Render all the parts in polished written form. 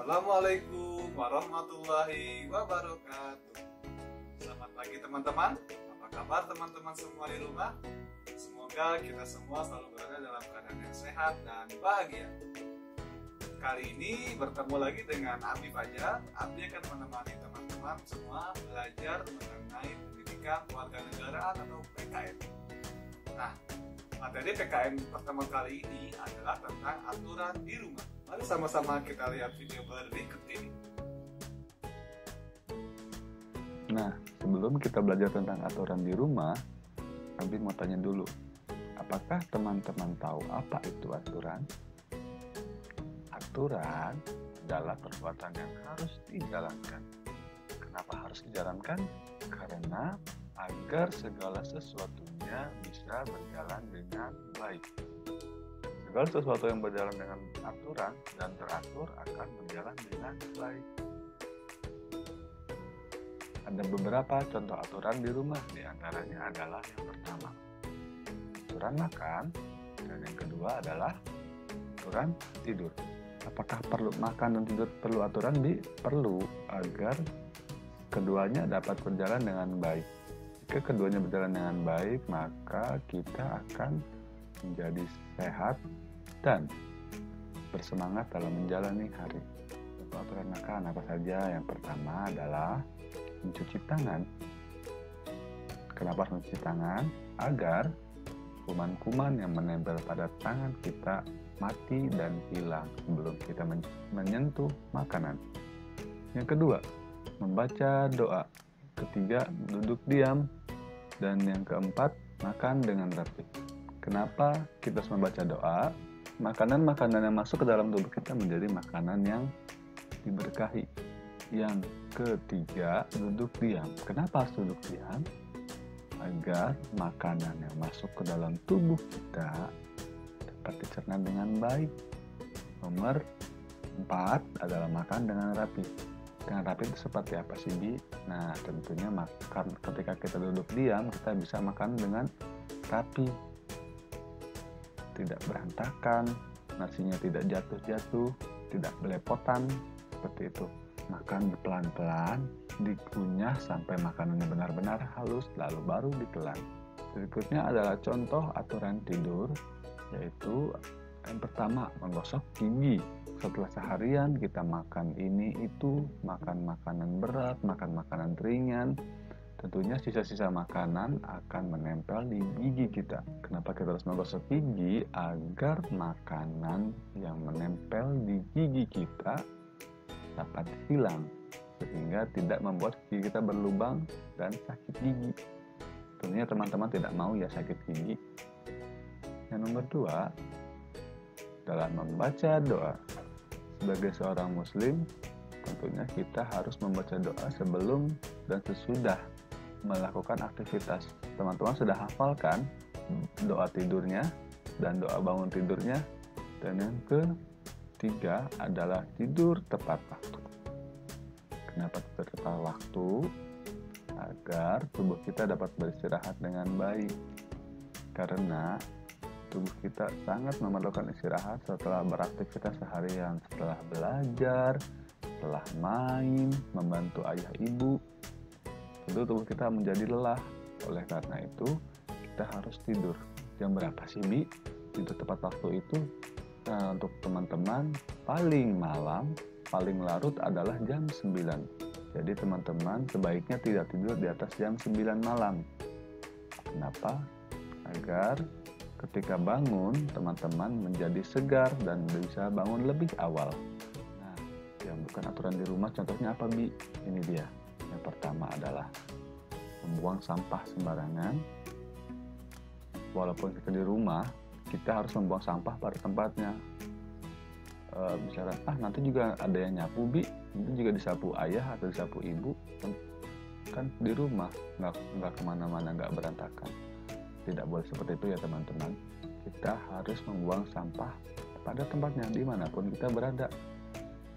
Assalamualaikum warahmatullahi wabarakatuh. Selamat pagi teman-teman. Apa kabar teman-teman semua di rumah? Semoga kita semua selalu berada dalam keadaan yang sehat dan bahagia. Kali ini bertemu lagi dengan Abi Fajar. Abi akan menemani teman-teman semua belajar mengenai pendidikan kewarganegaraan atau PKN. Nah, materi PKN pertemuan kali ini adalah tentang aturan di rumah. Mari sama-sama kita lihat video berikut ini. Nah, sebelum kita belajar tentang aturan di rumah, Abi mau tanya dulu, apakah teman-teman tahu apa itu aturan? Aturan adalah perbuatan yang harus dijalankan. Kenapa harus dijalankan? Karena agar segala sesuatunya bisa berjalan dengan baik. Segala sesuatu yang berjalan dengan aturan dan teratur akan berjalan dengan baik. Ada beberapa contoh aturan di rumah, di antaranya adalah yang pertama, aturan makan, dan yang kedua adalah aturan tidur. Apakah perlu makan dan tidur perlu aturan? Perlu, agar keduanya dapat berjalan dengan baik. Jika keduanya berjalan dengan baik, maka kita akan menjadi sehat dan bersemangat dalam menjalani hari. Untuk aturan makan apa saja? Yang pertama adalah mencuci tangan. Kenapa harus mencuci tangan? Agar kuman-kuman yang menempel pada tangan kita mati dan hilang sebelum kita menyentuh makanan. Yang kedua, membaca doa. Ketiga, duduk diam. Dan yang keempat, makan dengan rapi. Kenapa kita harus membaca doa? Makanan-makanan yang masuk ke dalam tubuh kita menjadi makanan yang diberkahi. Yang ketiga, duduk diam. Kenapa harus duduk diam? Agar makanan yang masuk ke dalam tubuh kita dapat dicerna dengan baik. Nomor 4 adalah makan dengan rapi. Dengan rapi itu seperti apa sih, Bi? Nah, tentunya makan ketika kita duduk diam, kita bisa makan dengan rapi. Tidak berantakan, nasinya tidak jatuh-jatuh, tidak belepotan, seperti itu. Makan pelan-pelan, dikunyah sampai makanannya benar-benar halus, lalu baru ditelan. Berikutnya adalah contoh aturan tidur, yaitu yang pertama, menggosok gigi. Setelah seharian kita makan ini itu, makan makanan berat, makan makanan ringan, tentunya sisa-sisa makanan akan menempel di gigi kita. Kenapa kita harus menggosok gigi? Agar makanan yang menempel di gigi kita dapat hilang, sehingga tidak membuat gigi kita berlubang dan sakit gigi. Tentunya teman-teman tidak mau ya sakit gigi. Yang nomor 2 adalah membaca doa. Sebagai seorang muslim, tentunya kita harus membaca doa sebelum dan sesudah melakukan aktivitas. Teman-teman sudah hafalkan doa tidurnya dan doa bangun tidurnya. Dan yang ketiga adalah tidur tepat waktu. Kenapa tidur tepat waktu? Agar tubuh kita dapat beristirahat dengan baik. Karena tubuh kita sangat memerlukan istirahat setelah beraktivitas seharian, setelah belajar, setelah main, membantu ayah ibu. Tentu tubuh kita menjadi lelah. Oleh karena itu, kita harus tidur. Jam berapa sih, Bi? Tidur tepat waktu itu, nah, untuk teman-teman, paling malam, paling larut adalah jam 9. Jadi teman-teman sebaiknya tidak tidur di atas jam 9 malam. Kenapa? Agar ketika bangun, teman-teman menjadi segar dan bisa bangun lebih awal. Nah, yang bukan aturan di rumah, contohnya apa, Bi? Ini dia. Yang pertama adalah membuang sampah sembarangan. Walaupun kita di rumah, kita harus membuang sampah pada tempatnya. Misalnya, nanti juga ada yang nyapu, Bi. Nanti juga disapu ayah atau disapu ibu. Kan di rumah, nggak kemana-mana, nggak berantakan. Tidak boleh seperti itu ya teman-teman. Kita harus membuang sampah pada tempatnya dimanapun kita berada.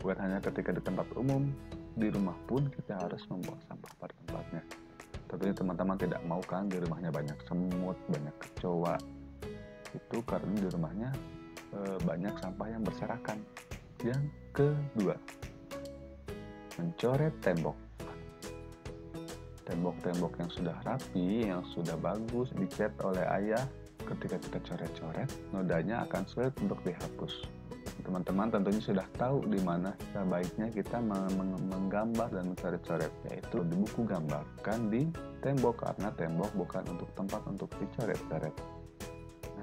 Bukan hanya ketika di tempat umum, di rumah pun kita harus membuang sampah pada tempatnya. Tentunya teman-teman tidak mau kan di rumahnya banyak semut, banyak kecoa. Itu karena di rumahnya banyak sampah yang berserakan. Yang kedua, mencoret tembok. Tembok-tembok yang sudah rapi, yang sudah bagus dicat oleh ayah, ketika kita coret-coret, nodanya akan sulit untuk dihapus. Teman-teman tentunya sudah tahu di mana sebaiknya kita menggambar dan mencoret-coret, yaitu di buku gambar, bukan di tembok, karena tembok bukan untuk tempat untuk dicoret-coret.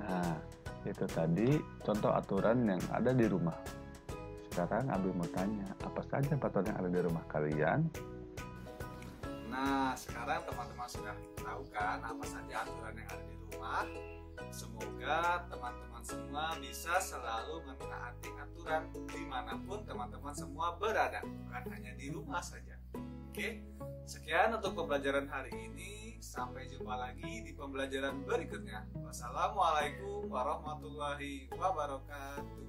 Nah, itu tadi contoh aturan yang ada di rumah. Sekarang Abi mau tanya, apa saja peraturan yang ada di rumah kalian? Nah, sekarang teman-teman sudah tahu kan apa saja aturan yang ada di rumah. Semoga teman-teman semua bisa selalu menaati aturan dimanapun teman-teman semua berada, bukan hanya di rumah saja. Oke, sekian untuk pembelajaran hari ini. Sampai jumpa lagi di pembelajaran berikutnya. Wassalamualaikum warahmatullahi wabarakatuh.